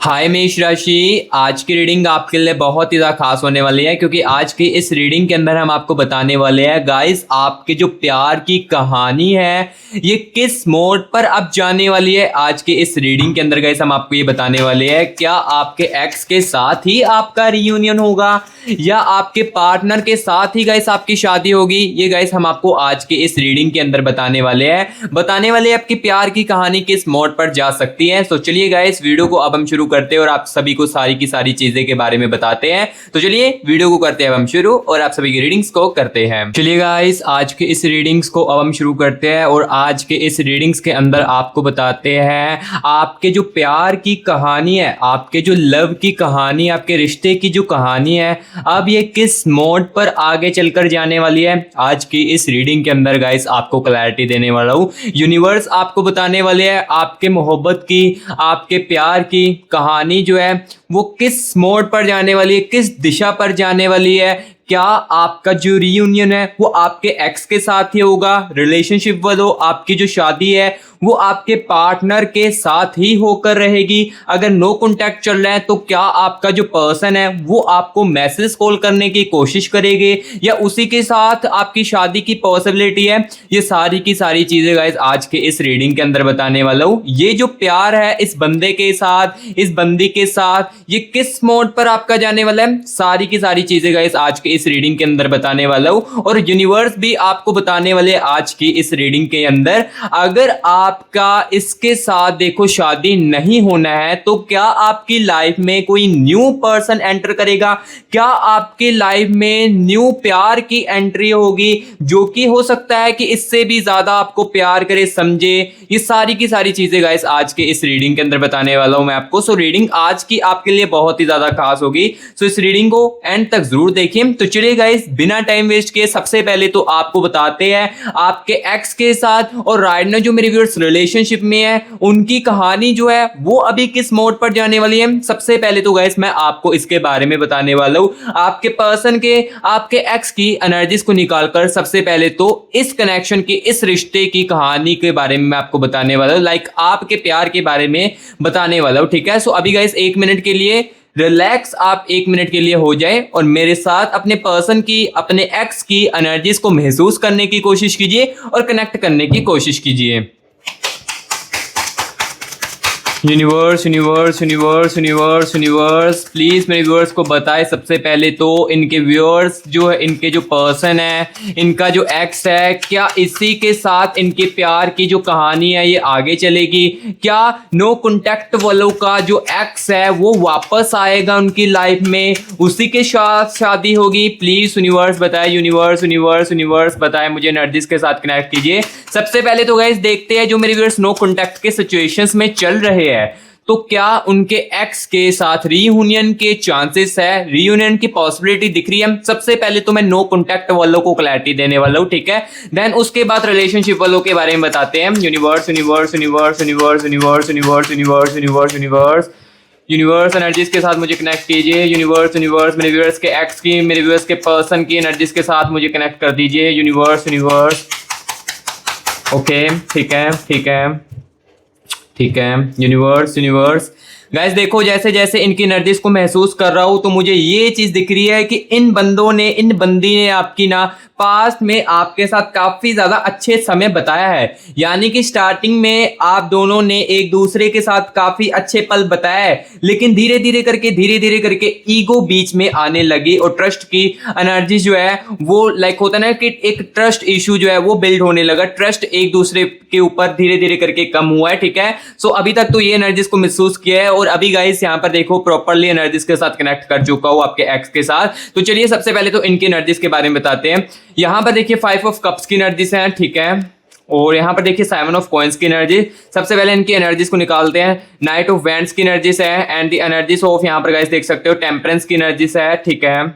हाय मेष राशि, आज की रीडिंग आपके लिए बहुत ही ज़्यादा खास होने वाली है क्योंकि आज की इस रीडिंग के अंदर हम आपको बताने वाले हैं गाइस, आपके जो प्यार की कहानी है ये किस मोड़ पर अब जाने वाली है। आज के इस रीडिंग के अंदर गाइस हम आपको ये बताने वाले हैं, क्या आपके एक्स के साथ ही आपका रियूनियन होगा या आपके पार्टनर के साथ ही गाइस आपकी शादी होगी। ये गाइस हम आपको आज के इस रीडिंग के अंदर बताने वाले हैं आपकी प्यार की कहानी किस मोड़ पर जा सकती है। तो चलिए गाइस, वीडियो को अब हम शुरू करते हैं और आप सभी को सारी की सारी चीजें के बारे में बताते हैं। तो चलिए वीडियो को करते हैं अब हम शुरू और आप सभी की रीडिंग्स को करते हैं। चलिए गाइस, आज के इस रीडिंग्स को अब हम शुरू करते हैं और आज के इस रीडिंग्स के अंदर आपको बताते हैं आपके जो प्यार की कहानी है, आपके जो लव की कहानी, आपके रिश्ते की जो कहानी है, अब ये किस मोड़ पर आगे चलकर जाने वाली है। आज की इस रीडिंग के अंदर गाइस आपको क्लैरिटी देने वाला हूँ। यूनिवर्स आपको बताने वाले हैं आपके मोहब्बत की, आपके प्यार की कहानी जो है वो किस मोड़ पर जाने वाली है, किस दिशा पर जाने वाली है। क्या आपका जो रियूनियन है वो आपके एक्स के साथ ही होगा, रिलेशनशिप वालों आपकी जो शादी है वो आपके पार्टनर के साथ ही होकर रहेगी। अगर नो कॉन्टैक्ट चल रहा है तो क्या आपका जो पर्सन है वो आपको मैसेज कॉल करने की कोशिश करेंगे या उसी के साथ आपकी शादी की पॉसिबिलिटी है। ये सारी की सारी चीजें गाइस आज के इस रीडिंग के अंदर बताने वाला हूँ। ये जो प्यार है इस बंदे के साथ, इस बंदी के साथ, ये किस मोड पर आपका जाने वाला है, सारी की सारी चीजें गाइस आज के इस रीडिंग के अंदर बताने वाला हूँ। और यूनिवर्स भी आपको बताने वाले आज की इस रीडिंग के अंदर, अगर आपका इसके साथ देखो शादी नहीं होना है तो क्या आपकी लाइफ में कोई न्यू पर्सन एंटर करेगा, क्या आपकी लाइफ में न्यू प्यार की एंट्री होगी जो कि हो सकता है कि इससे भी ज्यादा आपको प्यार करे, समझे। ये सारी की सारी चीजें गाइस आज के इस रीडिंग के अंदर बताने वाला हूं मैं आपको। सो रीडिंग आज की आपके लिए बहुत ही ज्यादा खास होगी। सो इस रीडिंग को एंड तक जरूर देखिए। तो चलिए गाइस, बिना टाइम वेस्ट किए सबसे पहले तो आपको बताते हैं आपके एक्स के साथ और राइट नाउ जो मेरे व्यूअर्स रिलेशनशिप में है उनकी कहानी जो है वो अभी किस मोड पर जाने वाली है। सबसे पहले तो गाइस मैं आपको इसके बारे में बताने वाला हूं। आपके पर्सन के, आपके एक्स की एनर्जीज को निकालकर सबसे पहले तो इस कनेक्शन की, इस रिश्ते की कहानी के बारे में मैं आपको बताने वाला हूं, लाइक आपके प्यार के बारे में बताने वाला हूं। ठीक है, सो अभी गाइस 1 मिनट के लिए रिलैक्स, आप 1 मिनट के लिए हो जाए और मेरे साथ अपने पर्सन की, अपने एक्स की एनर्जीज को महसूस करने की कोशिश कीजिए और कनेक्ट करने की कोशिश कीजिए। Universe universe universe universe universe please मेरे व्यूअर्स को बताए सबसे पहले तो इनके व्यूअर्स जो है, इनके जो पर्सन है, इनका जो एक्स है, क्या इसी के साथ इनके प्यार की जो कहानी है ये आगे चलेगी। क्या नो कॉन्टैक्ट वालों का जो एक्स है वो वापस आएगा उनकी लाइफ में, उसी के साथ शादी होगी। प्लीज यूनिवर्स बताए, यूनिवर्स यूनिवर्स यूनिवर्स बताए, मुझे एनर्जीज के साथ कनेक्ट कीजिए। सबसे पहले तो गाइस देखते हैं जो मेरे व्यूअर्स नो कॉन्टैक्ट के सिचुएशंस में चल रहे हैं तो क्या उनके एक्स के साथ रीयूनियन के चांसेस है, रीयूनियन की पॉसिबिलिटी दिख रही है। सबसे पहले तो मैं नो कॉन्टैक्ट वालों को क्लैरिटी देने वाला हूं, ठीक है। देन उसके बाद रिलेशनशिप वालों के बारे में बताते हैं। Universe universe universe universe universe universe universe universe universe universe energies के साथ मुझे कनेक्ट कीजिए। यूनिवर्स यूनिवर्स मेरे व्यूअर्स के एक्स की, मेरे व्यूअर्स के पर्सन की एनर्जीज के साथ मुझे कनेक्ट कर दीजिए। यूनिवर्स यूनिवर्स ओके, ठीक है ठीक है ठीक है। यूनिवर्स यूनिवर्स गाइस देखो, जैसे जैसे इनकी एनर्जीज को महसूस कर रहा हूं तो मुझे ये चीज दिख रही है कि इन बंदों ने, इन बंदी ने आपकी ना पास्ट में आपके साथ काफी ज्यादा अच्छे समय बताया है। यानी कि स्टार्टिंग में आप दोनों ने एक दूसरे के साथ काफी अच्छे पल बताया है, लेकिन धीरे धीरे करके ईगो बीच में आने लगी और ट्रस्ट की एनर्जी जो है वो लाइक होता है ना कि एक ट्रस्ट इशू जो है वो बिल्ड होने लगा। ट्रस्ट एक दूसरे के ऊपर धीरे धीरे करके कम हुआ है, ठीक है। सो अभी तक तो ये एनर्जीज को महसूस किया है और अभी गाइस यहाँ पर देखो प्रॉपर्ली एनर्जीज के साथ कनेक्ट कर चुका हूं आपके एक्स के साथ। तो चलिए सबसे पहले तो इनकी एनर्जीज के बारे में बताते हैं। यहां पर देखिए 5 ऑफ कप्स की एनर्जीज हैं, ठीक है। और यहां पर देखिए 7 ऑफ कॉइंस की एनर्जी। सबसे पहले इनकी एनर्जीज को निकालते हैं। नाइट ऑफ वैंड्स की एनर्जीज है एंड द एनर्जीज ऑफ, यहां पर गाइस देख सकते हो टेम्परेंस की एनर्जीज है, ठीक है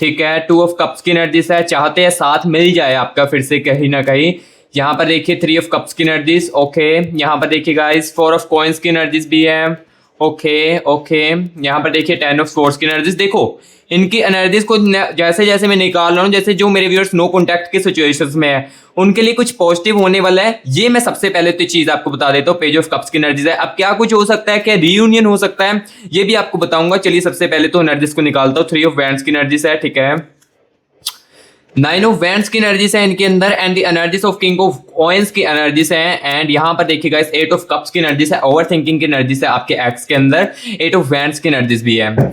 ठीक है। 2 ऑफ कप्स की एनर्जीज है, चाहते हैं साथ मिल जाए आपका फिर से कहीं ना कहीं। यहां पर देखिए 3 ऑफ कप्स की एनर्जीज, ओके। यहां पर देखिए गाइस 4 ऑफ कॉइंस की एनर्जीज भी है, ओके ओके, यहाँ पर देखिए 10 ऑफ सोर्स की एनर्जीज। देखो इनकी एनर्जीज को जैसे जैसे मैं निकाल रहा हूँ, जैसे जो मेरे व्यूअर्स नो कॉन्टैक्ट के सिचुएशंस में है उनके लिए कुछ पॉजिटिव होने वाला है। ये मैं सबसे पहले तो चीज आपको बता देता हूँ, पेज ऑफ कप्स की एनर्जीज है। अब क्या कुछ हो सकता है, क्या रीयूनियन हो सकता है, ये भी आपको बताऊंगा। चलिए सबसे पहले तो एनर्जीज को निकालता हूँ। 3 ऑफ वैंड्स की एनर्जीज है, ठीक है। 9 ऑफ वैंड्स की एनर्जीज है इनके अंदर, and the energies of king of coins की एनर्जीज है। एंड यहाँ पर देखिएगा इस 8 ऑफ कप्स की एनर्जीज है, ओवर थिंकिंग की एनर्जीज है आपके एक्स के अंदर। 8 ऑफ वैंड्स की एनर्जीज भी है।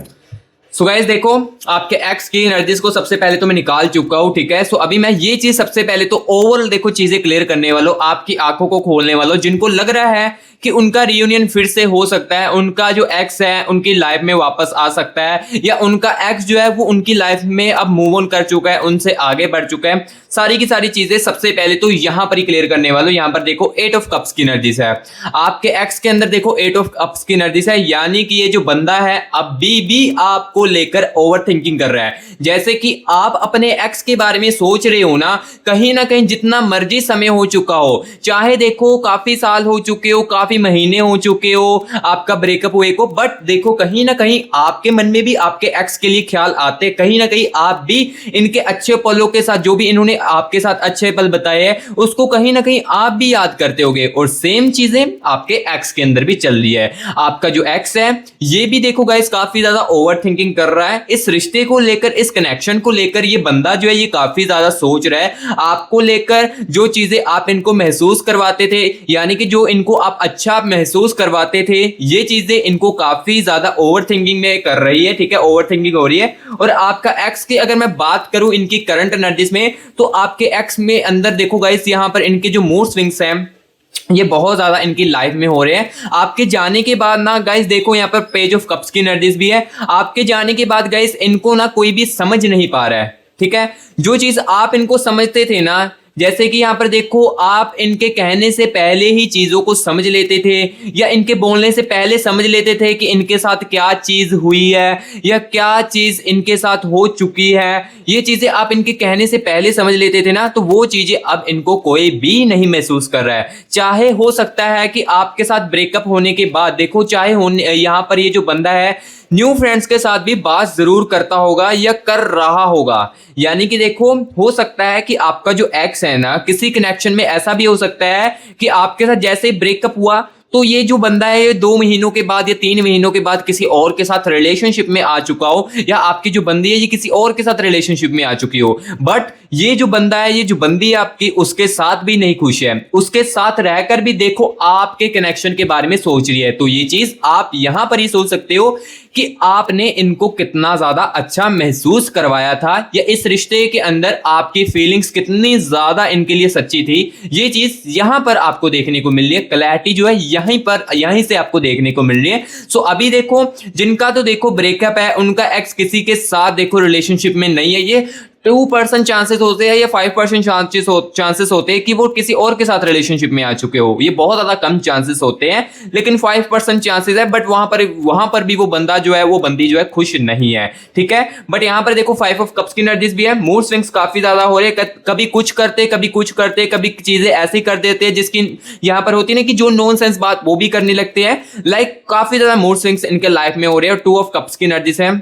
सो गाइस देखो आपके एक्स की एनर्जीज को सबसे पहले तो मैं निकाल चुका हूं, ठीक है। सो अभी मैं ये चीज सबसे पहले तो ओवरऑल देखो चीजें क्लियर करने वालों, आपकी आंखों को खोलने वालों, जिनको लग रहा है कि उनका रियूनियन फिर से हो सकता है, उनका जो एक्स है उनकी लाइफ में वापस आ सकता है, या उनका एक्स जो है वो उनकी लाइफ में अब मूव ऑन कर चुका है, उनसे आगे बढ़ चुका है। सारी की सारी चीजें सबसे पहले तो यहां पर ही क्लियर करने वालों। यहां पर देखो 8 ऑफ कप्स की एनर्जीज है आपके एक्स के अंदर, देखो 8 ऑफ कप्स की एनर्जीज है, यानी कि ये जो बंदा है अभी भी आपको लेकर ओवर थिंकिंग कर रहा है। जैसे कि आप अपने एक्स के बारे में सोच रहे हो ना कहीं जितना मर्जी समय हो चुका हो, चाहे देखो काफी साल हो चुके हो, काफी महीने हो चुके हो आपका ब्रेकअप हुए को, बट देखो कहीं ना कहीं आपके मन में भी आपके एक्स के लिए ख्याल आते, कहीं ना कहीं आप भी इनके अच्छे पलों के साथ, जो भी इन्होंने आपके साथ अच्छे पल बताए हैं उसको कहीं ना कहीं आप भी याद करते होगे। और सेम चीजें आपके एक्स के अंदर भी चल रही है। आपका जो एक्स है ये भी देखो गाइस काफी ज्यादा ओवर थिंकिंग कर रहा है इस रिश्ते को लेकर, इस कनेक्शन को लेकर। ये बंदा जो है ये काफी ज्यादा सोच रहा है आपको लेकर, जो चीजें आप इनको महसूस करवाते थे, यानी कि जो इनको आप अच्छा महसूस करवाते थे, ये चीजें इनको काफी ज्यादा ओवर थिंकिंग में कर रही है, ठीक है। ओवर थिंकिंग हो रही है। और आपका एक्स की अगर मैं बात करूं इनकी करंट एनर्जीज में, तो आपके एक्स में अंदर देखो गाइस यहां पर इनके जो मूड स्विंग्स हैं ये बहुत ज्यादा इनकी लाइफ में हो रहे हैं। आपके जाने के बाद ना गाइस देखो यहाँ पर पेज ऑफ कप्स की एनर्जीज भी है। आपके जाने के बाद गाइस इनको ना कोई भी समझ नहीं पा रहा है, ठीक है। जो चीज आप इनको समझते थे ना, जैसे कि यहाँ पर देखो आप इनके कहने से पहले ही चीजों को समझ लेते थे, या इनके बोलने से पहले समझ लेते थे कि इनके साथ क्या चीज हुई है या क्या चीज इनके साथ हो चुकी है। ये चीजें आप इनके कहने से पहले समझ लेते थे ना, तो वो चीजें अब इनको कोई भी नहीं महसूस कर रहा है। चाहे हो सकता है कि आपके साथ ब्रेकअप होने के बाद देखो, चाहे होने यहाँ पर ये जो बंदा है न्यू फ्रेंड्स के साथ भी बात जरूर करता होगा या कर रहा होगा। यानी कि देखो हो सकता है कि आपका जो एक्स है ना, किसी कनेक्शन में ऐसा भी हो सकता है कि आपके साथ जैसे ही ब्रेकअप हुआ तो ये जो बंदा है ये 2 महीनों के बाद या 3 महीनों के बाद किसी और के साथ रिलेशनशिप में आ चुका हो, या आपकी जो बंदी है ये किसी और के साथ रिलेशनशिप में आ चुकी हो। बट ये जो बंदा है, ये जो बंदी है आपकी, उसके साथ भी नहीं खुश है, उसके साथ रहकर भी देखो आपके कनेक्शन के बारे में सोच रही है। तो ये चीज आप यहां पर ही सोच सकते हो कि आपने इनको कितना ज्यादा अच्छा महसूस करवाया था, या इस रिश्ते के अंदर आपकी फीलिंग्स कितनी ज्यादा इनके लिए सच्ची थी। ये चीज यहां पर आपको देखने को मिल रही है। क्लैरिटी जो है यहीं से आपको देखने को मिल रही है। सो अभी देखो जिनका तो देखो ब्रेकअप है, उनका एक्स किसी के साथ देखो रिलेशनशिप में नहीं है, ये 2% चांसेस होते हैं या 5% चांसेस होते हैं कि वो किसी और के साथ रिलेशनशिप में आ चुके हो। ये बहुत ज्यादा कम चांसेस होते हैं, लेकिन 5% चांसेस है। बट वहां पर भी वो बंदा जो है, वो बंदी जो है खुश नहीं है, ठीक है। बट यहां पर देखो 5 ऑफ कप्स की एनर्जीज भी है। मूड स्विंग्स काफी ज्यादा हो रहे हैं, कभी कुछ करते कभी चीजें ऐसी कर देते हैं जिसकी यहां पर होती है ना कि जो नॉनसेंस बात वो भी करने लगते हैं। लाइक काफी ज्यादा मूड स्विंग्स इनके लाइफ में हो रहे हैं। और 2 ऑफ कप्स की एनर्जीज है।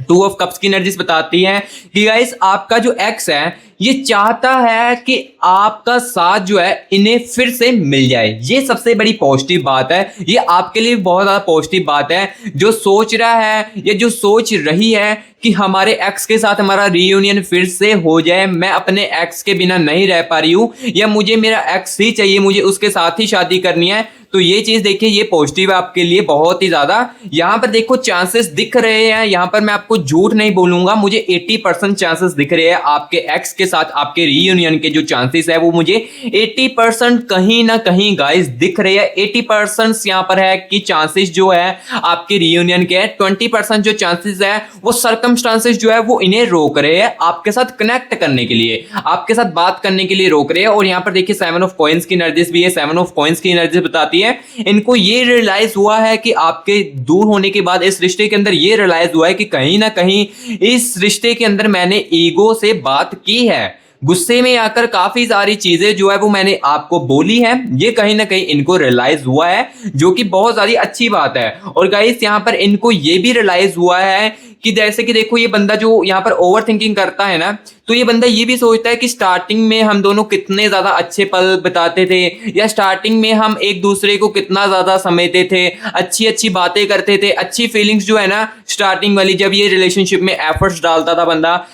2 ऑफ कप्स की एनर्जीज बताती है कि गाइस आपका जो एक्स है ये चाहता है कि आपका साथ जो है इन्हें फिर से मिल जाए। ये सबसे बड़ी पॉजिटिव बात है, ये आपके लिए बहुत ज्यादा पॉजिटिव बात है। जो सोच रहा है या जो सोच रही है कि हमारे एक्स के साथ हमारा रीयूनियन फिर से हो जाए, मैं अपने एक्स के बिना नहीं रह पा रही हूं, या मुझे मेरा एक्स ही चाहिए, मुझे उसके साथ ही शादी करनी है, तो ये चीज देखिए ये पॉजिटिव है आपके लिए बहुत ही ज्यादा। यहां पर देखो चांसेस दिख रहे हैं, यहां पर मैं आपको झूठ नहीं बोलूंगा, मुझे 80% चांसेस दिख रहे हैं आपके एक्स के साथ आपके रीयूनियन के जो चांसेस है वो मुझे 80% कहीं ना कहीं गाइस दिख रहे हैं। 80% यहां पर है कि चांसेस जो है आपके रीयूनियन के, 20% जो चांसेस है वो सर्कमस्टांसेस जो है वो इन्हें रोक रहे हैं आपके साथ कनेक्ट करने के लिए, आपके साथ बात करने के लिए रोक रहे हैं। और यहां पर देखिए 7 ऑफ कॉइंस की एनर्जीज भी है। 7 ऑफ कॉइंस की एनर्जी बताती है इनको ये रियलाइज हुआ है कि आपके दूर होने के बाद इस रिश्ते के अंदर ये रियलाइज हुआ है कि कहीं ना कहीं इस रिश्ते के अंदर मैंने ईगो से बात की है। गुस्से में आकर काफी सारी चीजें जो है वो मैंने आपको बोली है, ये कहीं ना कहीं इनको रियलाइज हुआ है, जो कि बहुत ज्यादा अच्छी बात है। और गाइस यहाँ पर इनको ये भी रियलाइज हुआ है कि जैसे कि देखो ये बंदा जो यहाँ पर ओवर थिंकिंग करता है ना, तो ये बंदा ये भी सोचता है कि स्टार्टिंग में हम दोनों कितने ज्यादा अच्छे पल बिताते थे, या स्टार्टिंग में हम एक दूसरे को कितना ज्यादा समझते थे, अच्छी अच्छी बातें करते थे, अच्छी फीलिंग्स जो है ना स्टार्टिंग वाली, जब ये रिलेशनशिप में एफर्ट्स डालता था बंदा,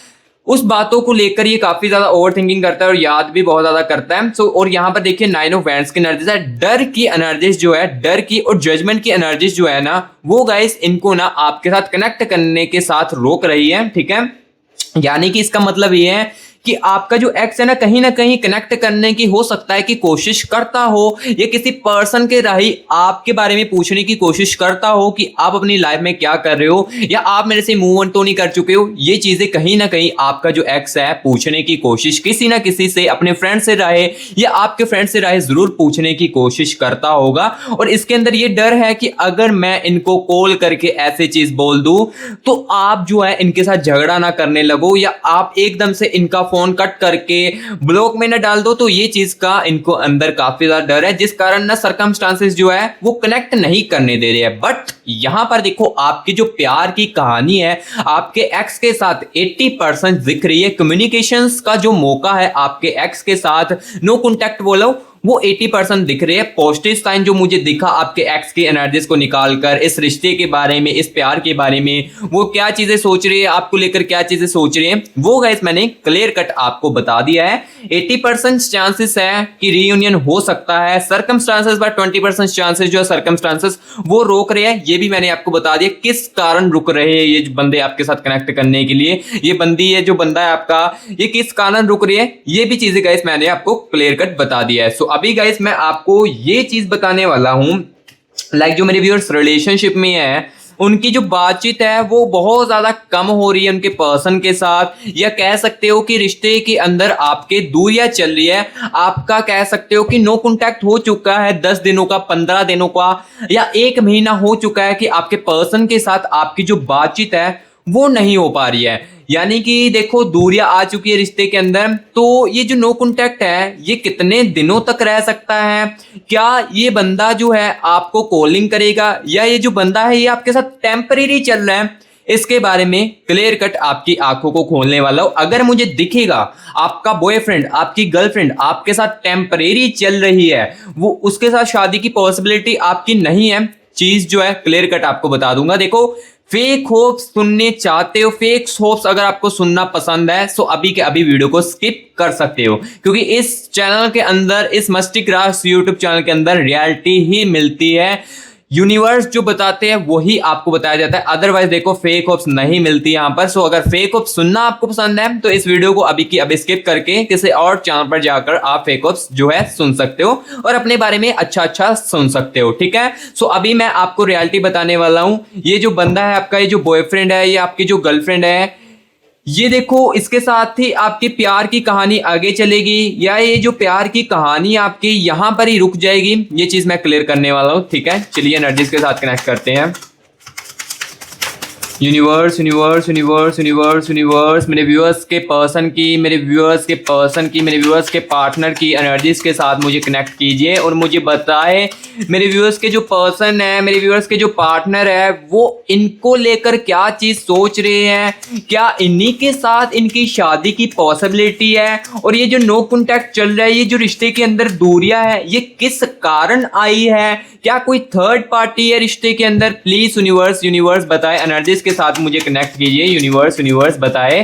उस बातों को लेकर ये काफी ज्यादा ओवर थिंकिंग करता है और याद भी बहुत ज्यादा करता है। सो और यहाँ पर देखिए 9 ऑफ वैंड्स की एनर्जीज है, डर की एनर्जीज जो है, डर की और जजमेंट की एनर्जीज जो है ना, वो गाइस इनको ना आपके साथ कनेक्ट करने के साथ रोक रही है, ठीक है। यानी कि इसका मतलब ये है कि आपका जो एक्स है ना कहीं कनेक्ट करने की हो सकता है कि कोशिश करता हो, या किसी पर्सन के राही आपके बारे में पूछने की कोशिश करता हो कि आप अपनी लाइफ में क्या कर रहे हो, या आप मेरे से मूव ऑन तो नहीं कर चुके हो। ये चीजें कहीं ना कहीं आपका जो एक्स है पूछने की कोशिश किसी ना किसी से, अपने फ्रेंड से रहे या आपके फ्रेंड से रहे, जरूर पूछने की कोशिश करता होगा। और इसके अंदर ये डर है कि अगर मैं इनको कॉल करके ऐसी चीज बोल दूं तो आप जो है इनके साथ झगड़ा ना करने लगो, या आप एकदम से इनका फोन कट करके ब्लॉक में ना डाल दो। तो ये चीज का इनको अंदर काफी ज्यादा डर है, जिस कारण ना सर्कमस्टांसेस जो है वो कनेक्ट नहीं करने दे रहे हैं। बट यहां पर देखो आपकी जो प्यार की कहानी है आपके एक्स के साथ 80% दिख रही है। कम्युनिकेशंस का जो मौका है आपके एक्स के साथ, नो कॉन्टैक्ट बोलो, वो 80% दिख रही है। पॉजिटिव साइन जो मुझे दिखा आपके एक्स की एनर्जीज को निकालकर, इस रिश्ते के बारे में, इस प्यार के बारे में, वो क्या चीजें सोच रही है, आपको लेकर क्या चीजें सोच रही है, वो गाइस मैंने क्लियर कट आपको बता दिया है। 80% चांसेस है कि रीयूनियन हो सकता है, सर्कमस्टांसेस बाय 20% चांसेस जो है सर्कमस्टांसेस वो रोक रहे हैं। ये भी मैंने आपको बता दिया किस कारण रुक रहे हैं ये बंदे आपके साथ कनेक्ट करने के लिए, ये बंदी है जो बंदा है आपका, ये किस कारण रुक रही है, ये भी चीजें गाइस मैंने आपको क्लियर कट बता दिया है। सो अभी गाइस मैं आपको ये चीज बताने वाला हूं, लाइक जो मेरे व्यूअर्स रिलेशनशिप में है उनकी जो बातचीत है वो बहुत ज्यादा कम हो रही है उनके पर्सन के साथ, या कह सकते हो कि रिश्ते के अंदर आपके दूरियां चल रही है। आपका कह सकते हो कि नो कॉन्टैक्ट हो चुका है 10 दिनों का, 15 दिनों का, या 1 महीना हो चुका है कि आपके पर्सन के साथ आपकी जो बातचीत है वो नहीं हो पा रही है। यानी कि देखो दूरियां आ चुकी है रिश्ते के अंदर। तो ये जो नो कॉन्टैक्ट है ये कितने दिनों तक रह सकता है? क्या ये बंदा जो है आपको कॉलिंग करेगा, या ये जो बंदा है ये आपके साथ टेम्परेरी चल रहा है? इसके बारे में क्लियर कट आपकी आंखों को खोलने वाला हूं। अगर मुझे दिखेगा आपका बॉयफ्रेंड, आपकी गर्लफ्रेंड आपके साथ टेम्परेरी चल रही है, वो उसके साथ शादी की पॉसिबिलिटी आपकी नहीं है, चीज जो है क्लियर कट आपको बता दूंगा। देखो फेक होप्स सुनने चाहते हो, फेक होप्स अगर आपको सुनना पसंद है तो अभी के अभी वीडियो को स्किप कर सकते हो, क्योंकि इस चैनल के अंदर, इस मस्ती क्राफ्ट यूट्यूब चैनल के अंदर रियलिटी ही मिलती है। यूनिवर्स जो बताते हैं वही आपको बताया जाता है, अदरवाइज देखो फेक होप्स नहीं मिलती यहां पर। सो अगर फेक होप्स सुनना आपको पसंद है तो इस वीडियो को अभी की अभी स्किप करके किसी और चैनल पर जाकर आप फेक होप्स जो है सुन सकते हो और अपने बारे में अच्छा अच्छा सुन सकते हो, ठीक है। सो अभी मैं आपको रियलिटी बताने वाला हूं। ये जो बंदा है आपका, ये जो बॉयफ्रेंड है, ये आपकी जो गर्लफ्रेंड है, ये देखो इसके साथ ही आपकी प्यार की कहानी आगे चलेगी, या ये जो प्यार की कहानी आपकी यहां पर ही रुक जाएगी, ये चीज मैं क्लियर करने वाला हूं, ठीक है। चलिए एनर्जीज के साथ कनेक्ट करते हैं। Universe universe universe universe universe मेरे व्यूअर्स के पर्सन की, मेरे व्यूअर्स के पर्सन की, मेरे व्यूअर्स के पार्टनर की एनर्जीज के साथ मुझे कनेक्ट कीजिए और मुझे बताए मेरे व्यूअर्स के जो पर्सन है, मेरे व्यूअर्स के जो पार्टनर है, वो इनको लेकर क्या चीज सोच रहे हैं, क्या इन्हीं के साथ इनकी शादी की पॉसिबिलिटी है, और ये जो नो कॉन्टैक्ट चल रहा है, ये जो रिश्ते के अंदर दूरियां है, ये किस कारण आई है, क्या कोई थर्ड पार्टी है रिश्ते के अंदर? प्लीज यूनिवर्स यूनिवर्स बताए, एनर्जीज के साथ मुझे कनेक्ट कीजिए। यूनिवर्स यूनिवर्स बताए,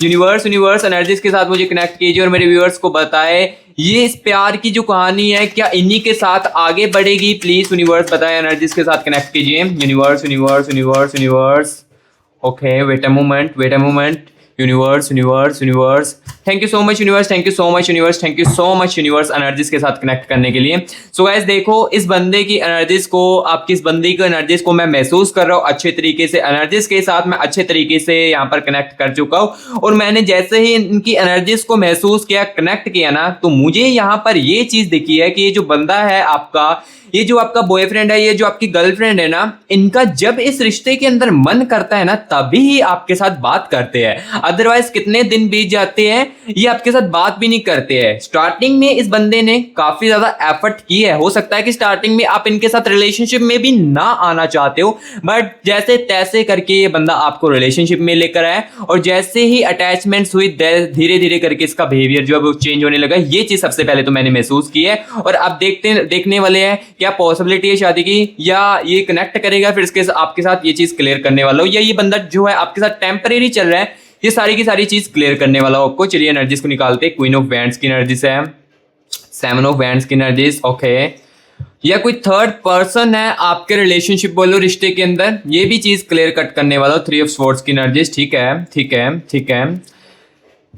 यूनिवर्स यूनिवर्स एनर्जीज के साथ मुझे कनेक्ट कीजिए और मेरे व्यूअर्स को बताए ये इस प्यार की जो कहानी है क्या इन्हीं के साथ आगे बढ़ेगी? प्लीज यूनिवर्स बताए, एनर्जीज के साथ कनेक्ट कीजिए। Universe universe universe universe okay, wait a moment, wait a moment. Universe universe universe, thank you so much universe, thank you so much universe, thank you so much universe energies के साथ connect करने के लिए। So guys देखो इस बंदे की energies को, आपकी इस बंदी की एनर्जीज को मैं महसूस कर रहा हूँ अच्छे तरीके से, एनर्जीज के साथ मैं अच्छे तरीके से यहाँ पर कनेक्ट कर चुका हूँ। और मैंने जैसे ही इनकी एनर्जीज को महसूस किया, कनेक्ट किया ना, तो मुझे यहाँ पर ये चीज दिखी है कि ये जो बंदा है आपका, ये जो आपका बॉयफ्रेंड है, ये जो आपकी गर्लफ्रेंड है ना, इनका जब इस रिश्ते के अंदर मन करता है ना तभी ही आपके साथ बात करते हैं। अदरवाइज कितने दिन बीत जाते हैं ये आपके साथ बात भी नहीं करते हैं। स्टार्टिंग में इस बंदे ने काफी ज्यादा एफर्ट की है, हो सकता है कि स्टार्टिंग में आप इनके साथ रिलेशनशिप में भी ना आना चाहते हो, बट जैसे तैसे करके ये बंदा आपको रिलेशनशिप में लेकर आया और जैसे ही अटैचमेंट्स हुई धीरे धीरे करके इसका बिहेवियर जो है वो चेंज होने लगा। ये चीज सबसे पहले तो मैंने महसूस की है और अब देखने वाले हैं क्या पॉसिबिलिटी है शादी की, या ये कनेक्ट करेगा फिर इसके आपके साथ। ये चीज क्लियर करने वाला हूं, या ये बंदा जो है आपके साथ टेम्परेरी चल रहा है, ये सारी की सारी चीज क्लियर करने वाला हूं आपको। चलिए एनर्जीज को निकालते हैं। क्वीन ऑफ वैंड्स की एनर्जीज है, सेवन ऑफ वैंड्स की एनर्जीज, ओके। या कोई थर्ड पर्सन है आपके रिलेशनशिप बोलो रिश्ते के अंदर, ये भी चीज क्लियर कट करने वाला हूं। थ्री ऑफ स्वॉर्ड्स की एनर्जीज, ठीक है ठीक है ठीक है।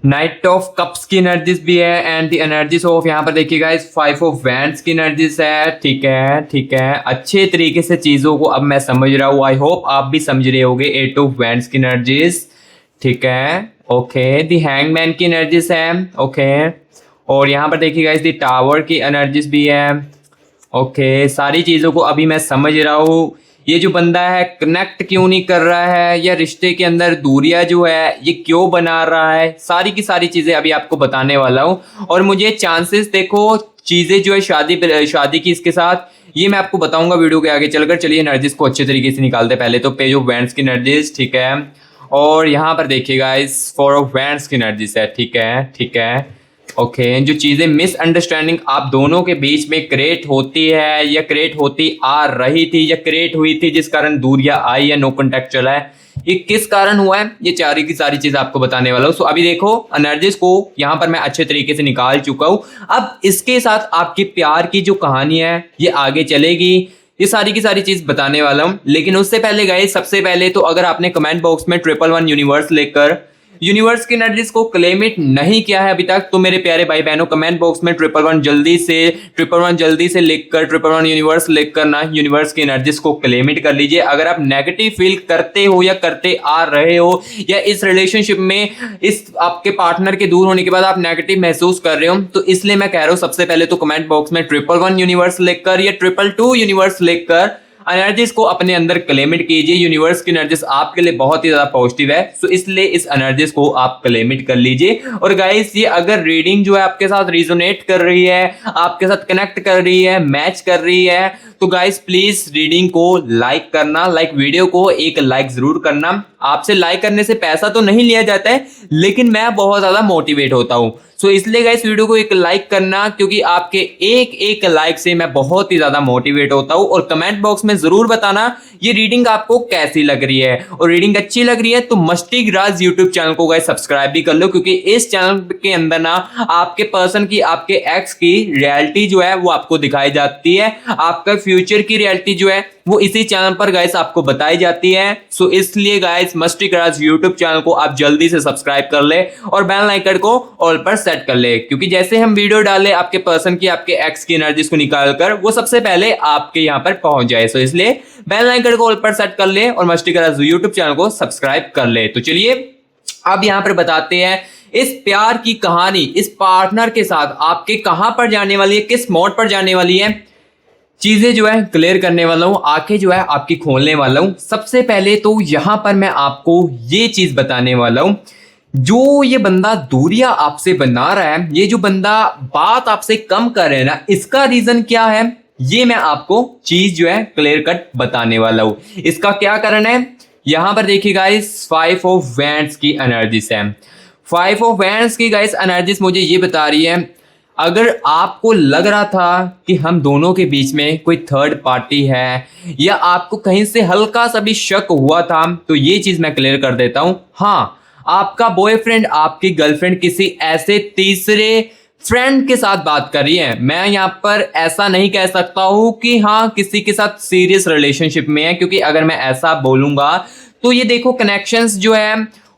नाइट ऑफ कप्स की एनर्जीज भी है एंड द एनर्जीज ऑफ, यहाँ पर देखिए गाइस, फाइव ऑफ वैंड्स की एनर्जीज है, ठीक है ठीक है। अच्छे तरीके से चीजों को अब मैं समझ रहा हूँ, आई होप आप भी समझ रहे होगे। एट ऑफ वैंड्स की एनर्जीज, ठीक है ओके। द हैंगमैन की एनर्जीज है, ओके। और यहाँ पर देखिए गाइस द टावर की एनर्जीज भी है, ओके। सारी चीजों को अभी मैं समझ रहा हूँ। ये जो बंदा है कनेक्ट क्यों नहीं कर रहा है, या रिश्ते के अंदर दूरियां जो है ये क्यों बना रहा है, सारी की सारी चीजें अभी आपको बताने वाला हूं। और मुझे चांसेस देखो चीजें जो है शादी की इसके साथ, ये मैं आपको बताऊंगा वीडियो के आगे चलकर। चलिए एनर्जीज को अच्छे तरीके से निकालते हैं। पहले तो पेज ऑफ वैंड्स की एनर्जीज, ठीक है। और यहाँ पर देखिएगा इस फोर ऑफ वैंड्स की एनर्जीज है, ठीक है ठीक है ओके। जो चीजें मिसअंडरस्टैंडिंग आप दोनों के बीच में क्रिएट होती है या क्रिएट होती आ रही थी या क्रिएट हुई थी, जिस कारण दूरियां आई या नो कांटेक्ट चला है, ये किस कारण हुआ है, ये सारी की सारी चीज आपको बताने वाला हूं। सो अभी देखो एनर्जीज को यहाँ पर मैं अच्छे तरीके से निकाल चुका हूं। अब इसके साथ आपकी प्यार की जो कहानी है ये आगे चलेगी, ये सारी की सारी चीज बताने वाला हूं। लेकिन उससे पहले गाइस, सबसे पहले तो अगर आपने कमेंट बॉक्स में 111 यूनिवर्स लेकर यूनिवर्स की एनर्जीज को क्लेम इट नहीं किया है अभी तक, तो मेरे प्यारे भाई बहनों कमेंट बॉक्स में 111 जल्दी से लिखकर 111 यूनिवर्स लिखकर ना यूनिवर्स की एनर्जीज को क्लेम इट कर लीजिए। अगर आप नेगेटिव फील करते हो या करते आ रहे हो, या इस रिलेशनशिप में इस आपके पार्टनर के दूर होने के बाद आप नेगेटिव महसूस कर रहे हो, तो इसलिए मैं कह रहा हूं सबसे पहले तो कमेंट बॉक्स में 111 यूनिवर्स लिखकर या 222 यूनिवर्स लिखकर एनर्जीज को अपने अंदर क्लेमिट कीजिए। यूनिवर्स की एनर्जीज आपके लिए बहुत ही ज्यादा पॉजिटिव है, सो इसलिए इस एनर्जीज को आप क्लेमिट कर लीजिए। और गाइस ये अगर रीडिंग जो है आपके साथ रिजोनेट कर रही है, आपके साथ कनेक्ट कर रही है, मैच कर रही है, तो गाइस प्लीज रीडिंग को लाइक करना, लाइक वीडियो को एक लाइक जरूर करना। आपसे लाइक करने से पैसा तो नहीं लिया जाता है, लेकिन मैं बहुत ज्यादा मोटिवेट होता हूं, सो इसलिए गाइस वीडियो को एक लाइक करना, क्योंकि आपके एक लाइक से मैं बहुत ही ज्यादा मोटिवेट होता हूं। और कमेंट बॉक्स में जरूर बताना ये रीडिंग आपको कैसी लग रही है, और रीडिंग अच्छी लग रही है तो मस्ती राज यूट्यूब चैनल को गाइस सब्सक्राइब भी कर लो, क्योंकि इस चैनल के अंदर ना आपके पर्सन की, आपके एक्स की रियलिटी जो है वो आपको दिखाई जाती है, आपका फ्यूचर की रियलिटी जो है वो इसी चैनल पर गाइस आपको बताई जाती है। सो इसलिए गाइस मस्ती राज यूट्यूब चैनल को आप जल्दी से सब्सक्राइब कर ले और बेल आइकन को ऑल पर सेट कर ले, क्योंकि जैसे हम वीडियो डाले आपके पर्सन की, आपके एक्स की एनर्जीज को निकालकर, वो सबसे पहले आपके यहाँ पर पहुंच जाए। सो इसलिए बेल आइकन को ऑल पर सेट कर ले और मस्ती राज यूट्यूब चैनल को सब्सक्राइब कर ले। तो चलिए अब यहाँ पर बताते हैं इस प्यार की कहानी इस पार्टनर के साथ आपके कहां पर जाने वाली है, किस मोड पर जाने वाली है, चीजें जो है क्लियर करने वाला हूं, आंखें जो है आपकी खोलने वाला हूं। सबसे पहले तो यहां पर मैं आपको ये चीज बताने वाला हूं, जो ये बंदा दूरियां आपसे बना रहा है, ये जो बंदा बात आपसे कम कर रहे हैं ना, इसका रीजन क्या है, ये मैं आपको चीज जो है क्लियर कट बताने वाला हूं। इसका क्या कारण है, यहां पर देखिए गाइस 5 ऑफ वैंड्स की एनर्जीज है। 5 ऑफ वैंड्स की गाइस एनर्जीज मुझे ये बता रही है, अगर आपको लग रहा था कि हम दोनों के बीच में कोई थर्ड पार्टी है, या आपको कहीं से हल्का सा भी शक हुआ था, तो ये चीज मैं क्लियर कर देता हूं। हाँ, आपका बॉयफ्रेंड, आपकी गर्लफ्रेंड किसी ऐसे तीसरे फ्रेंड के साथ बात कर रही है। मैं यहाँ पर ऐसा नहीं कह सकता हूं कि हाँ किसी के साथ सीरियस रिलेशनशिप में है, क्योंकि अगर मैं ऐसा बोलूंगा तो ये देखो कनेक्शंस जो है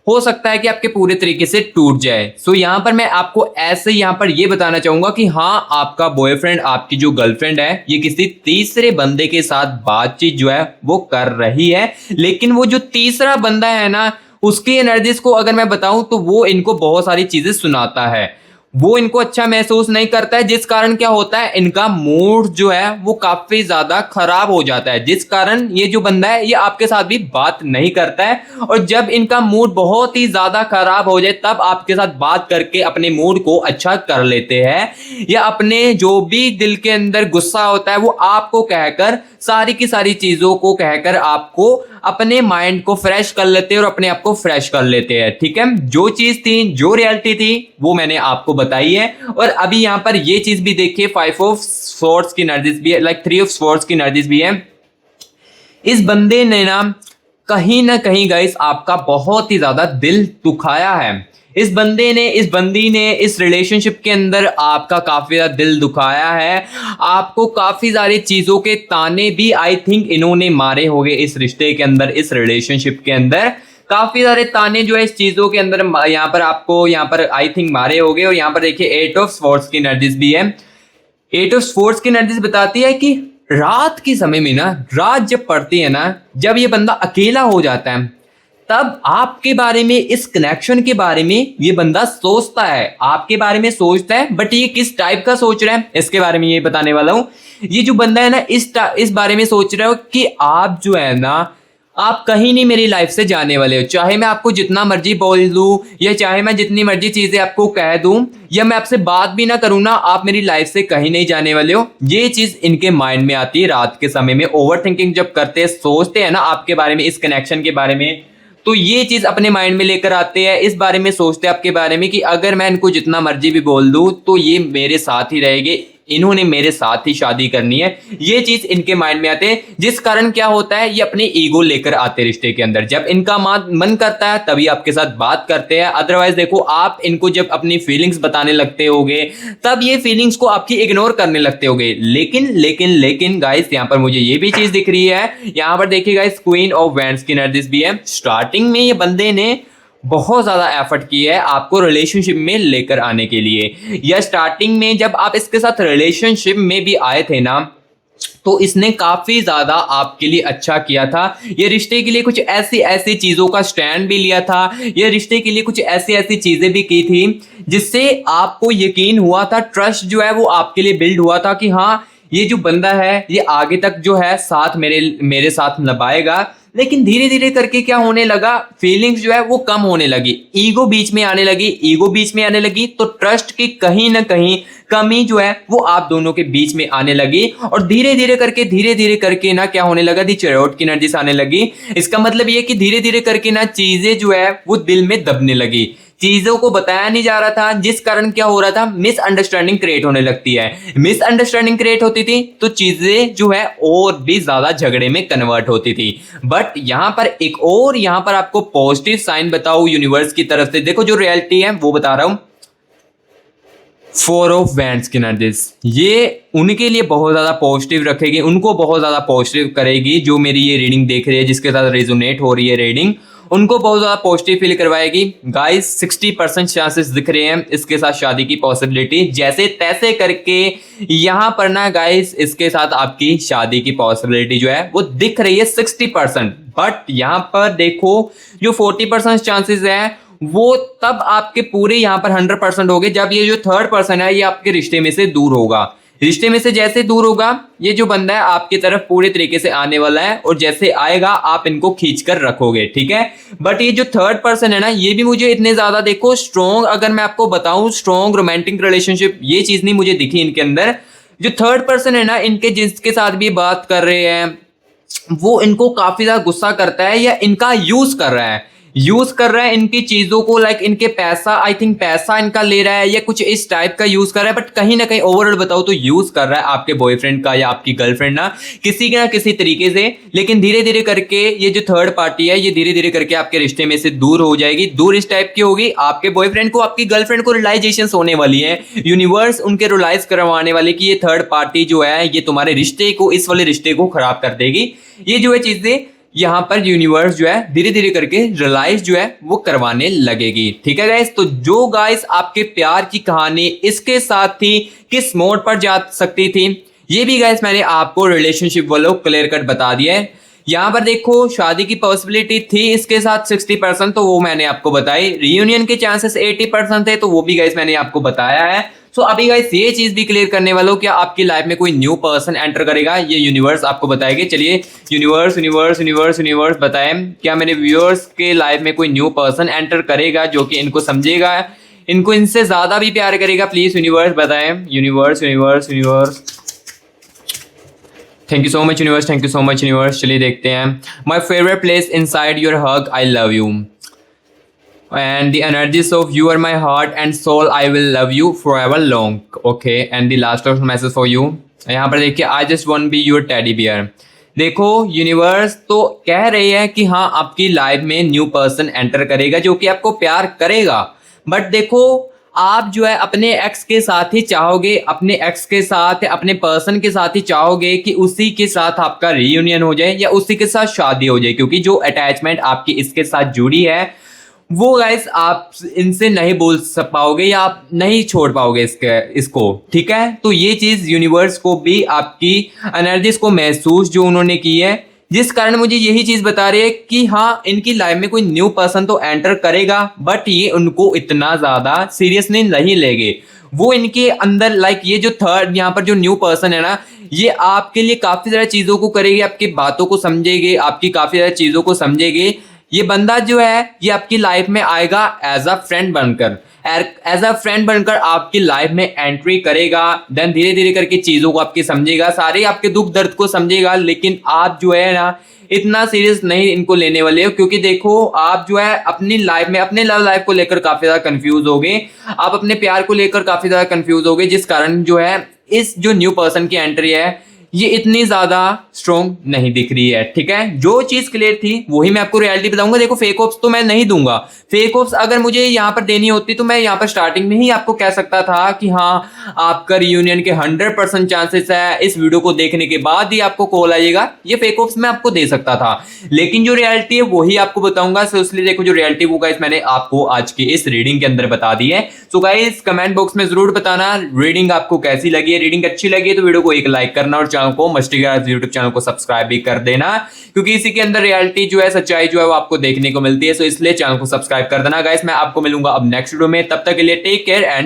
हो सकता है कि आपके पूरे तरीके से टूट जाए। सो यहाँ पर मैं आपको ऐसे यहाँ पर ये बताना चाहूंगा कि हाँ आपका बॉयफ्रेंड, आपकी जो गर्लफ्रेंड है, ये किसी तीसरे बंदे के साथ बातचीत जो है वो कर रही है। लेकिन वो जो तीसरा बंदा है ना, उसकी एनर्जीज को अगर मैं बताऊं तो वो इनको बहुत सारी चीजें सुनाता है। वो इनको अच्छा महसूस नहीं करता है, जिस कारण क्या होता है इनका मूड जो है वो काफी ज्यादा खराब हो जाता है, जिस कारण ये जो बंदा है ये आपके साथ भी बात नहीं करता है। और जब इनका मूड बहुत ही ज्यादा खराब हो जाए तब आपके साथ बात करके अपने मूड को अच्छा कर लेते हैं, या अपने जो भी दिल के अंदर गुस्सा होता है वो आपको कहकर, सारी की सारी चीजों को कहकर आपको अपने माइंड को फ्रेश कर लेते हैं और अपने आप को फ्रेश कर लेते हैं। ठीक है, जो चीज थी, जो रियलिटी थी वो मैंने आपको बताई है। और अभी यहां पर ये चीज भी देखिए, 5 ऑफ स्वॉर्ड्स की एनर्जीज भी है, लाइक 3 ऑफ स्वॉर्ड्स की एनर्जीज भी है। इस बंदे ने ना कहीं गाइस आपका बहुत ही ज्यादा दिल दुखाया है। इस बंदी ने इस रिलेशनशिप के अंदर आपका काफी ज्यादा दिल दुखाया है। आपको काफी सारी चीजों के ताने भी आई थिंक इन्होंने मारे होंगे इस रिश्ते के अंदर, इस रिलेशनशिप के अंदर काफी सारे ताने जो है इस चीजों के अंदर यहाँ पर आपको यहाँ पर आई थिंक मारे होंगे। और यहाँ पर देखिए 8 ऑफ स्वॉर्ड्स की एनर्जीज भी है। 8 ऑफ स्वॉर्ड्स की एनर्जीज बताती है कि रात के समय में रात जब पड़ती है जब ये बंदा अकेला हो जाता है तब आपके बारे में, इस कनेक्शन के बारे में ये बंदा सोचता है, आपके बारे में सोचता है। बट ये किस टाइप का सोच रहा है इसके बारे में ये बताने वाला हूं। ये जो बंदा है इस बारे में सोच रहा हो कि आप जो है आप कहीं नहीं मेरी लाइफ से जाने वाले हो, चाहे मैं आपको जितना मर्जी बोल दूं या चाहे मैं जितनी मर्जी चीजें आपको कह दूं या मैं आपसे बात भी ना करूं आप मेरी लाइफ से कहीं नहीं जाने वाले हो। ये चीज इनके माइंड में आती है रात के समय में, ओवर थिंकिंग जब करते हैं, सोचते हैं आपके बारे में, इस कनेक्शन के बारे में, तो ये चीज अपने माइंड में लेकर आते हैं, इस बारे में सोचते हैं आपके बारे में कि अगर मैं इनको जितना मर्जी भी बोल दूं तो ये मेरे साथ ही रहेंगे, इन्होंने मेरे साथ ही शादी करनी है। ये चीज इनके माइंड में आते हैं, जिस कारण क्या होता है ये अपने ईगो लेकर आते रिश्ते के अंदर। जब इनका मन करता है तभी आपके साथ बात करते हैं, अदरवाइज देखो आप इनको जब अपनी फीलिंग्स बताने लगते होगे तब ये फीलिंग्स को आपकी इग्नोर करने लगते होगे। लेकिन गाइस यहाँ पर मुझे ये भी चीज दिख रही है, यहाँ पर देखिए गाइस क्वीन ऑफ वैंड्स की एनर्जीज भी है। स्टार्टिंग में ये बंदे ने बहुत ज्यादा एफर्ट किया है आपको रिलेशनशिप में लेकर आने के लिए, या स्टार्टिंग में जब आप इसके साथ रिलेशनशिप में भी आए थे तो इसने काफी ज्यादा आपके लिए अच्छा किया था। ये रिश्ते के लिए कुछ ऐसी चीजों का स्टैंड भी लिया था, ये रिश्ते के लिए कुछ ऐसी चीजें भी की थी जिससे आपको यकीन हुआ था, ट्रस्ट जो है वो आपके लिए बिल्ड हुआ था कि हाँ ये जो बंदा है ये आगे तक जो है साथ मेरे साथ निभाएगा। लेकिन धीरे धीरे करके क्या होने लगा, फीलिंग्स जो है वो कम होने लगी, ईगो बीच में आने लगी, तो ट्रस्ट की कहीं ना कहीं कमी जो है वो आप दोनों के बीच में आने लगी। और धीरे धीरे करके क्या होने लगा, दी चैरोट की एनर्जी आने लगी। इसका मतलब ये कि धीरे धीरे करके चीजें जो है वो दिल में दबने लगी, चीजों को बताया नहीं जा रहा था, जिस कारण क्या हो रहा था, मिसअंडरस्टैंडिंग क्रिएट होने लगती है। मिसअंडरस्टैंडिंग क्रिएट होती थी तो चीजें जो है और भी ज्यादा झगड़े में कन्वर्ट होती थी। बट यहां पर एक और यहां पर आपको पॉजिटिव साइन बताओ यूनिवर्स की तरफ से, देखो जो रियलिटी है वो बता रहा हूं। 4 ऑफ वैंड्स की एनर्जीज ये उनके लिए बहुत ज्यादा पॉजिटिव रखेगी, उनको बहुत ज्यादा पॉजिटिव करेगी। जो मेरी ये रीडिंग देख रही है, जिसके साथ रेजोनेट हो रही है रीडिंग, उनको बहुत ज्यादा पॉजिटिव फील करवाएगी। गाइस 60% चांसेस दिख रहे हैं इसके साथ शादी की पॉसिबिलिटी, जैसे तैसे करके यहां पर गाइस इसके साथ आपकी शादी की पॉसिबिलिटी जो है वो दिख रही है 60%। बट यहां पर देखो जो 40% चांसेस है वो तब आपके पूरे यहां पर 100% हो गए जब ये जो थर्ड पर्सन है ये आपके रिश्ते में से दूर होगा। रिश्ते में से जैसे दूर होगा ये जो बंदा है आपकी तरफ पूरे तरीके से आने वाला है, और जैसे आएगा आप इनको खींच कर रखोगे, ठीक है। बट ये जो थर्ड पर्सन है ये भी मुझे इतने ज्यादा देखो स्ट्रॉन्ग, अगर मैं आपको बताऊं स्ट्रॉन्ग रोमांटिक रिलेशनशिप ये चीज नहीं मुझे दिखी इनके अंदर। जो थर्ड पर्सन है इनके जिसके साथ भी बात कर रहे हैं वो इनको काफी ज्यादा गुस्सा करता है या इनका यूज कर रहा है इनकी चीजों को, लाइक इनके पैसा, आई थिंक पैसा इनका ले रहा है या कुछ इस टाइप का यूज कर रहा है। बट कहीं ना कहीं ओवरऑल बताओ तो यूज कर रहा है आपके बॉयफ्रेंड का या आपकी गर्लफ्रेंड किसी ना किसी तरीके से। लेकिन धीरे धीरे करके ये जो थर्ड पार्टी है ये धीरे धीरे करके आपके रिश्ते में से दूर हो जाएगी। दूर इस टाइप की होगी, आपके बॉयफ्रेंड को, आपकी गर्लफ्रेंड को रियलाइजेशन होने वाली है, यूनिवर्स उनके रियलाइज करवाने वाले कि ये थर्ड पार्टी जो है ये तुम्हारे रिश्ते को, इस वाले रिश्ते को खराब कर देगी। ये जो है चीजें यहां पर यूनिवर्स जो है धीरे धीरे करके रियलाइज जो है वो करवाने लगेगी, ठीक है गाइस। तो जो गाइस आपके प्यार की कहानी इसके साथ थी, किस मोड पर जा सकती थी, ये भी गाइस मैंने आपको रिलेशनशिप वालों क्लियर कट बता दिया है। यहाँ पर देखो शादी की पॉसिबिलिटी थी इसके साथ 60%, तो वो मैंने आपको बताई। रियूनियन के चांसेस 80% थे, तो वो भी गाइस मैंने आपको बताया है। सो अभी गाइस ये चीज भी क्लियर करने वाला हूँ, क्या आपकी लाइफ में कोई न्यू पर्सन एंटर करेगा, ये यूनिवर्स आपको बताएगी। चलिए यूनिवर्स यूनिवर्स यूनिवर्स यूनिवर्स बताएं, क्या मेरे व्यूअर्स के लाइफ में कोई न्यू पर्सन एंटर करेगा जो कि इनको समझेगा, इनको इनसे ज्यादा भी प्यार करेगा। प्लीज यूनिवर्स बताएं, universe universe universe. Thank you so much universe, thank you so much universe. चलिए देखते हैं। My favourite place in side your hug, I love you and the energies of you are my heart and soul, I will love you forever long. Okay, and the last of message for you, यहाँ पर देखिए, I just want be your teddy bear। देखो universe तो कह रही है कि हाँ आपकी लाइफ में न्यू पर्सन एंटर करेगा जो कि आपको प्यार करेगा, बट देखो आप जो है अपने एक्स के साथ ही चाहोगे, अपने एक्स के साथ अपने पर्सन के साथ ही चाहोगे कि उसी के साथ आपका रीयूनियन हो जाए या उसी के साथ शादी हो जाए, क्योंकि जो अटैचमेंट आपकी इसके साथ जुड़ी है वो गाइस आप इनसे नहीं बोल पाओगे या आप नहीं छोड़ पाओगे इसको, ठीक है। तो ये चीज यूनिवर्स को भी आपकी एनर्जीज को महसूस जो उन्होंने की है, जिस कारण मुझे यही चीज बता रही है कि हाँ इनकी लाइफ में कोई न्यू पर्सन तो एंटर करेगा, बट ये उनको इतना ज्यादा सीरियसली नहीं लेंगे। वो इनके अंदर लाइक ये जो थर्ड यहाँ पर जो न्यू पर्सन है ना, ये आपके लिए काफी सारी चीजों को करेगी, आपकी बातों को समझेगी, आपकी काफी सारी चीजों को समझेगी। ये बंदा जो है ये आपकी लाइफ में आएगा एज अ फ्रेंड बनकर, आपकी लाइफ में एंट्री करेगा। देन धीरे धीरे करके चीजों को आपकी समझेगा, सारे आपके दुख दर्द को समझेगा, लेकिन आप जो है ना इतना सीरियस नहीं इनको लेने वाले हो, क्योंकि देखो आप जो है अपनी लाइफ में अपने लव लाइफ को लेकर काफी ज्यादा कंफ्यूज हो गए, आप अपने प्यार को लेकर काफी ज्यादा कंफ्यूज हो गए, जिस कारण जो है इस जो न्यू पर्सन की एंट्री है ये इतनी ज्यादा स्ट्रॉन्ग नहीं दिख रही है, ठीक है। जो चीज क्लियर थी वही मैं आपको रियलिटी बताऊंगा। देखो फेक होप्स तो मैं नहीं दूंगा, फेक होप्स अगर मुझे यहाँ पर देनी होती तो मैं यहाँ पर स्टार्टिंग में ही आपको कह सकता था कि हाँ आपका रियूनियन के 100% चांसेस है, इस वीडियो को देखने के बाद ही आपको कॉल आएगा, ये फेक होप्स मैं आपको दे सकता था, लेकिन जो रियलिटी है वही आपको बताऊंगा। सो इसलिए देखो जो रियलिटी वो गाइस मैंने आपको आज की इस रीडिंग के अंदर बता दी है। सो गाइस कमेंट बॉक्स में जरूर बताना रीडिंग आपको कैसी लगी है। रीडिंग अच्छी लगी तो वीडियो को एक लाइक करना और चैनल को मस्टी गाइस यूट्यूब चैनल को सब्सक्राइब भी कर देना, क्योंकि इसी के अंदर रियलिटी जो है सच्चाई जो है वो आपको देखने को मिलती है। सो इसलिए चैनल को सब्सक्राइब कर देना गाइस। मैं आपको मिलूंगा अब नेक्स्ट वीडियो में, तब तक के लिए टेक केयर एंड